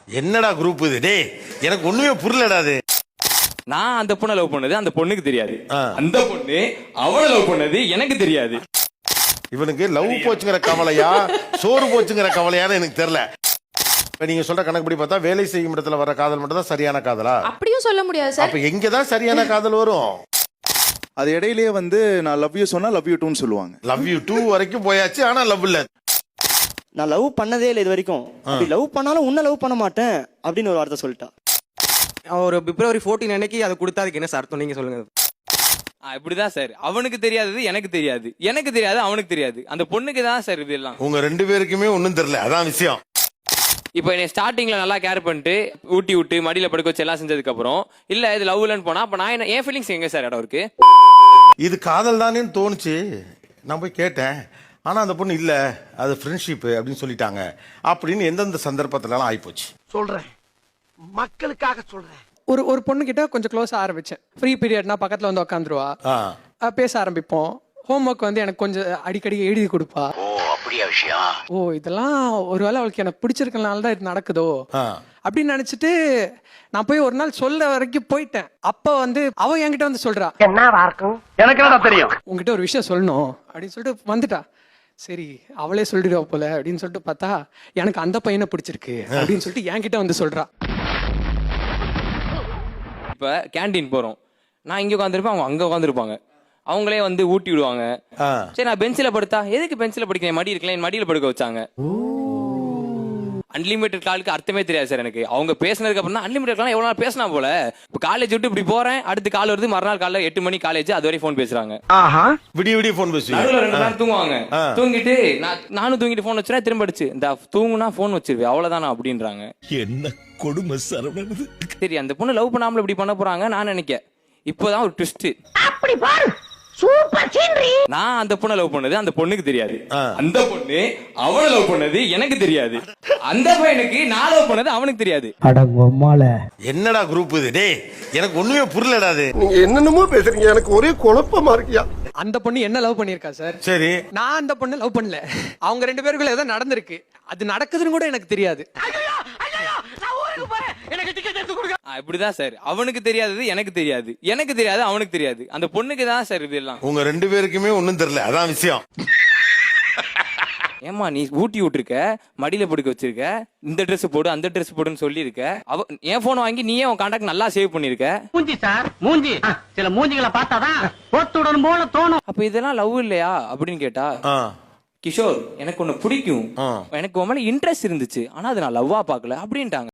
என்னடா குரூப் இது டேய்? எனக்கு ஒண்ணுமே புரியலடா அது. நான் அந்த பொண்ணை லவ் பண்ணது அந்த பொண்ணுக்கு தெரியாது. அந்த பொண்ணு அவளை லவ் பண்ணது எனக்கு தெரியாது. இவனுக்கு லவ் போச்சுங்கிற கவலையா சோறு போச்சுங்கிற கவலையான்னு எனக்கு தெரியல. இப்ப நீங்க சொல்ற கணக்குப்படி பார்த்தா வேலை செய்யும் இடத்துல வர காதல் மட்டும் தான் சரியான காதலா? அப்படியும் சொல்ல முடியாது சார். அப்ப எங்கதான் சரியான காதல் வரும்? அது இடையிலேயே வந்து நான் லவ் யூ சொன்னா லவ் யூ டூன்னு சொல்லுவாங்க. லவ் யூ டூ வரைக்கும் போயாச்சு, ஆனா லவ் இல்ல. நான் லவ் பண்ணதே இல்லை இது வரைக்கும். அப்படி லவ் பண்ணாலும் உன்னை லவ் பண்ண மாட்டேன் அப்படின்னு ஒரு வார்த்தை சொல்லிட்டா. ஒரு பிப்ரவரி 14 அன்னைக்கு அதை கொடுத்தா அதுக்கு என்ன அர்த்தம் நீங்க சொல்லுங்க. இப்படிதான் சார், அவனுக்கு தெரியாதது எனக்கு தெரியாது, எனக்கு தெரியாது அவனுக்கு தெரியாது, அந்த பொண்ணுக்கு தான் சார் இது எல்லாம். உங்க ரெண்டு பேருக்குமே ஒண்ணும் தெரியல, அதான் விஷயம். இப்போ என்னை ஸ்டார்டிங்ல நல்லா கேர் பண்ணிட்டு ஊட்டி விட்டு மடியில படுக்க வச்சு எல்லாம் செஞ்சதுக்கு அப்புறம் இல்ல இது லவ் இல்லன்னு போனா அப்ப நான் என்ன என் ஃபீலிங்ஸ் எங்க சார் இடம் இருக்கு? இது காதல் தானேன்னு தோணுச்சு. நான் போய் கேட்டேன், ஆனா அந்த பொண்ணு இல்ல அது ஃப்ரெண்ட்ஷிப் அப்படின்னு சொல்லிட்டாங்க அப்படின்னு எந்தெந்த சந்தர்ப்பத்துல எல்லாம் ஆயிப்போச்சு. சொல்றேன், மக்களுக்காக சொல்றேன். ஒரு பொண்ணு கிட்ட கொஞ்சம் க்ளோஸா ஆரம்பிச்சேன். ஃப்ரீ பீரியட்னா பக்கத்துல வந்து உட்காந்துருவா, பேச ஆரம்பிப்போம். ஹோம்ஒர்க் வந்து எனக்கு கொஞ்சம் அடிக்கடி எழுதி கொடுப்பா. ஓ இதெல்லாம் ஒருவேளை அவளுக்கு எனக்கு பிடிச்சிருக்கனால தான் இது நடக்குதோ அப்படின்னு நினைச்சிட்டு நான் போய் ஒரு நாள் சொல்ல வரைக்கும் போயிட்டேன். அப்ப வந்து அவ என்கிட்ட வந்து சொல்றா, என்னவா இருக்கும் எனக்கு என்னடா தெரியும், உங்ககிட்ட ஒரு விஷயம் சொல்லணும் அப்படின்னு சொல்லிட்டு வந்துட்டா. சரி அவளே சொல்லிடுவா போல அப்படின்னு சொல்லிட்டு பார்த்தா எனக்கு அந்த பையனை பிடிச்சிருக்கு அப்படின்னு சொல்லிட்டு என்கிட்ட வந்து சொல்றா. இப்ப கேண்டீன் போறோம், நான் இங்க உட்காந்துருப்பேன், அவங்க அங்க உட்காந்துருப்பாங்க. அவங்களே வந்து ஊட்டி விடுவாங்க. சரி நான் பெஞ்சில படுத்தா எதுக்கு பெஞ்சில படுக்கிறேன், மடி இருக்கல, என் மடியில படுக்க வச்சாங்க. அன்லிமிட்டட் காலுக்கு அர்த்தமே தெரியாது சார் எனக்கு. அவங்க பேசினதுக்கு அப்புறம் தான் அன்லிமிட்டட் காலம் எவ்வளவு நாள் பேசினா போல. இப்ப காலேஜ் விட்டு இப்படி போறேன், அடுத்து கால் வருது, மறுநாள் காலைல 8 மணி காலேஜ், அது வரை போன் பேசுறாங்க. விடிய விடிய போன் பேசுவீங்க. நடுவுல 2 பேரும் தூங்குவாங்க. தூங்கிட்டு நானும் தூங்கிட்டு போன் வச்சுறேன், திரும்ப அடிச்சு இந்த தூங்குனா போன் வச்சிருவேன் அவ்வளவுதானா அப்படின்றாங்க. என்ன கொடுமை சரவணன். சரி அந்த பொண்ணு லவ் பண்ணாமல இப்படி பண்ண போறாங்க நான் நினைக்க. இப்போதான் ஒரு ட்விஸ்ட். அப்படி பாரு, சூப்பர் சீனரி. நான் அந்த பொண்ணை லவ் பண்ணது அந்த பொண்ணுக்கு தெரியாது. அந்த பொண்ணு அவளை லவ் பண்ணது எனக்கு தெரியாது. அந்த பையனுக்கு நான் லவ் பண்ணது அவனுக்கு தெரியாது. என்னடா குரூப் இது டேய்? எனக்கு ஒண்ணுமே புரியலடா அது. நீங்க என்னென்னமோ பேசுறீங்க, எனக்கு ஒரே குழப்பமா இருக்கியா. அந்த பொண்ணு என்ன லவ் பண்ணிருக்கா சார். சரி நான் அந்த பொண்ணு லவ் பண்ணல. அவங்க ரெண்டு பேருக்குள்ள ஏதோ நடந்திருக்கு, அது நடக்குதுன்னு கூட எனக்கு தெரியாது. இப்படிதான் சார், அவனுக்கு தெரியாதது எனக்கு தெரியாது, எனக்கு தெரியாது அவனுக்கு தெரியாது, அந்த பொண்ணுக்கு தான் சார் இது எல்லாம். உங்க ரெண்டு பேருக்குமே ஒண்ணும் தெரியல, அதான் விஷயம். ஏமா நீ ஊட்டி விட்டுருக்க, மடியில படுக்க வச்சிருக்க, இந்த ட்ரெஸ் போடு அந்த ட்ரெஸ் போடுன்னு சொல்லி இருக்க. என் போன் வாங்கி நீயே உன் கான்டாக்ட் நல்லா சேவ் பண்ணிருக்க. மூஞ்சி சார் மூஞ்சி, சில மூஞ்சிகளை பார்த்தாதான் போத்துடன் போல தோணும். அப்ப இதெல்லாம் லவ் இல்லையா அப்படின்னு கேட்டா, கிஷோர் எனக்கு ஒண்ணு பிடிக்கும், எனக்கு உன் மேல இன்ட்ரெஸ்ட் இருந்துச்சு, ஆனா அது நான் லவ்வா பாக்கல அப்படின்ட்டாங்க.